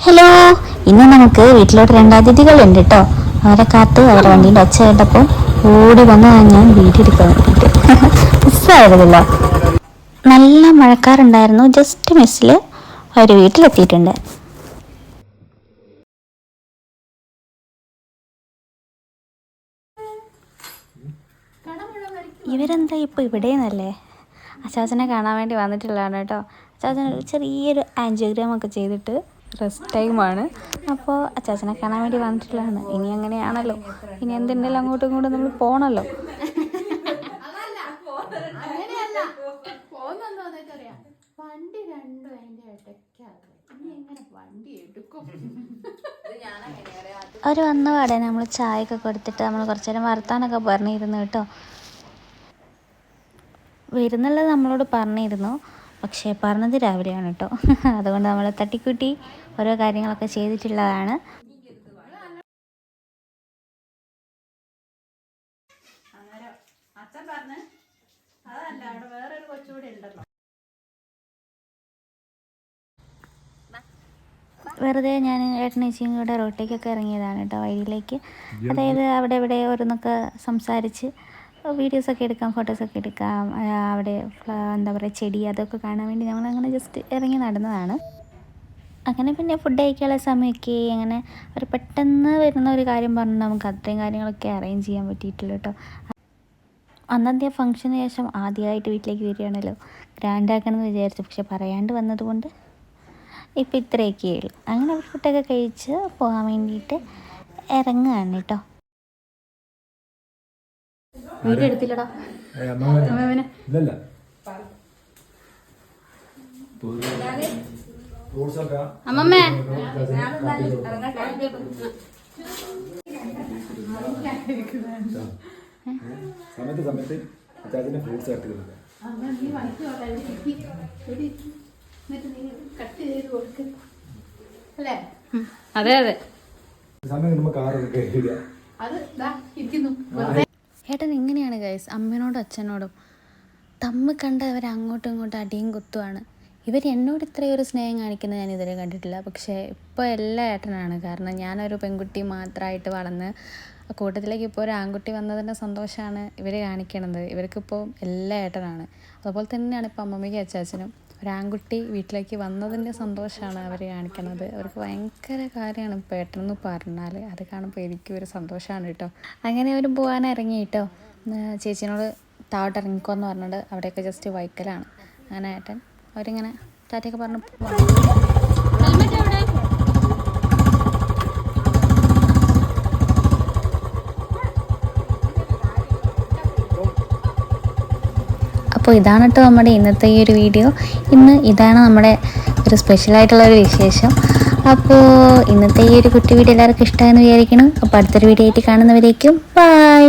Hello, ഇന്ന് നമുക്ക് വീട്ടിലോട്ട് 2 അതിഥികളുണ്ട് കേട്ടോ. അവരെ കാത്ത് അവരെ വണ്ടീൻ്റെ ഒച്ച കേട്ടപ്പോൾ ഓടി വന്നതാണ് ഞാൻ വീഡിയോ എടുക്കാൻ വേണ്ടിയിട്ട്. മിസ്സായിരുന്നില്ല. നല്ല മഴക്കാറുണ്ടായിരുന്നു. ജസ്റ്റ് മിസ്സിൽ അവർ വീട്ടിലെത്തിയിട്ടുണ്ട്. ഇവരെന്താ ഇപ്പോൾ ഇവിടെയെന്നല്ലേ? അച്ചാച്ചനെ കാണാൻ വേണ്ടി വന്നിട്ടുള്ളതാണ് കേട്ടോ. അച്ചാച്ചൻ ചെറിയൊരു ആൻജിയോഗ്രാം ഒക്കെ ചെയ്തിട്ട് റെസ്റ്റ് ടൈമാണ്. അപ്പോൾ അച്ചാച്ചനെ കാണാൻ വേണ്ടി വന്നിട്ടുള്ളതാണ്. ഇനി അങ്ങനെയാണല്ലോ, ഇനി എന്തുണ്ടെങ്കിലും അങ്ങോട്ടും ഇങ്ങോട്ടും നമ്മൾ പോകണമല്ലോ. അവർ വന്ന പാടെ നമ്മൾ ചായയൊക്കെ കൊടുത്തിട്ട് നമ്മൾ കുറച്ച് നേരം വർത്താനൊക്കെ പറഞ്ഞിരുന്നു കേട്ടോ. വരുന്നുള്ളത് നമ്മളോട് പറഞ്ഞിരുന്നു, പക്ഷേ പറഞ്ഞത് രാവിലെയാണ് കേട്ടോ. അതുകൊണ്ട് നമ്മൾ തട്ടിക്കൂട്ടി ഓരോ കാര്യങ്ങളൊക്കെ ചെയ്തിട്ടുള്ളതാണ്. വെറുതെ ഞാൻ ഏട്ടനേച്ചിയും കൂടെ റോട്ടിലേക്കൊക്കെ ഇറങ്ങിയതാണ് കേട്ടോ, വഴിയിലേക്ക്. അതായത് അവിടെ ഇവിടെ ഓരോന്നൊക്കെ സംസാരിച്ച് വീഡിയോസൊക്കെ എടുക്കാം, ഫോട്ടോസൊക്കെ എടുക്കാം. അവിടെ എന്താ പറയുക, ചെടി അതൊക്കെ കാണാൻ വേണ്ടി ഞങ്ങളങ്ങനെ ജസ്റ്റ് ഇറങ്ങി നടന്നതാണ്. അങ്ങനെ പിന്നെ ഫുഡ് കഴിക്കാനുള്ള സമയമൊക്കെ അങ്ങനെ ഒരു പെട്ടെന്ന് വരുന്ന ഒരു കാര്യം പറഞ്ഞ് നമുക്ക് അത്രയും കാര്യങ്ങളൊക്കെ അറേഞ്ച് ചെയ്യാൻ പറ്റിയിട്ടില്ല കേട്ടോ. അന്നത്തെ ഫംഗ്ഷന് ശേഷം ആദ്യമായിട്ട് വീട്ടിലേക്ക് വരികയാണല്ലോ, ഗ്രാൻഡാക്കണമെന്ന് വിചാരിച്ചു. പക്ഷെ പറയാണ്ട് വന്നതുകൊണ്ട് ഇപ്പം ഇത്രയൊക്കെ ഉള്ളൂ. അങ്ങനെ ഫുഡൊക്കെ കഴിച്ച് പോകാൻ വേണ്ടിയിട്ട് ഇറങ്ങുകയാണ് കേട്ടോ. വീഡിയോ എടുത്തില്ലടാ അമ്മമ്മേ. സമയത്ത് അച്ചാച്ചന്റെ ഫ്രൂട്ട്സ് കട്ട് ചെയ്ത് അതെ അതെ. ഏട്ടൻ ഇങ്ങനെയാണ് ഗൈസ്, അമ്മയോടും അച്ഛനോടും തമ്മിൽ കണ്ട് അവർ അങ്ങോട്ടും ഇങ്ങോട്ടും അടിയും കുത്തുവാണ്. ഇവർ എന്നോട് ഇത്രയും ഒരു സ്നേഹം കാണിക്കുന്നത് ഞാൻ ഇതുവരെ കണ്ടിട്ടില്ല. പക്ഷേ ഇപ്പോൾ എല്ലാ ഏട്ടനാണ്. കാരണം ഞാനൊരു പെൺകുട്ടി മാത്രമായിട്ട് വളർന്ന് കൂട്ടത്തിലേക്ക് ഇപ്പോൾ ഒരു ആൺകുട്ടി വന്നതിൻ്റെ സന്തോഷമാണ് ഇവർ കാണിക്കണത്. ഇവർക്കിപ്പോൾ എല്ലാ ഏട്ടനാണ്. അതുപോലെ തന്നെയാണ് ഇപ്പോൾ അമ്മമ്മയ്ക്കും അച്ചാച്ചനും. ഒരാൺകുട്ടി വീട്ടിലേക്ക് വന്നതിൻ്റെ സന്തോഷമാണ് അവർ കാണിക്കണത്. അവർക്ക് ഭയങ്കര കാര്യമാണ് ഇപ്പോൾ ഏട്ടനെന്ന് പറഞ്ഞാൽ. അത് കാണുമ്പോൾ എനിക്കും ഒരു സന്തോഷമാണ് കേട്ടോ. അങ്ങനെ അവർ പോകാൻ ഇറങ്ങി കേട്ടോ. ചേച്ചിനോട് താഴോട്ട് ഇറങ്ങിക്കോന്ന് പറഞ്ഞിട്ട് അവിടെയൊക്കെ ജസ്റ്റ് വൈക്കലാണ്. അങ്ങനെ ഏട്ടൻ അവരിങ്ങനെ ടാറ്റയൊക്കെ പറഞ്ഞ് അപ്പോൾ ഇതാണ് കേട്ടോ നമ്മുടെ ഇന്നത്തെ ഈ ഒരു വീഡിയോ. ഇതാണ് നമ്മുടെ ഒരു സ്പെഷ്യലായിട്ടുള്ളൊരു വിശേഷം. അപ്പോൾ ഇന്നത്തെ ഈ ഒരു കുട്ടി വീഡിയോ എല്ലാവർക്കും ഇഷ്ടമായെന്ന് വിചാരിക്കണം. അപ്പോൾ അടുത്തൊരു വീഡിയോ ആയിട്ട് കാണുന്നവരേക്കും ബൈ.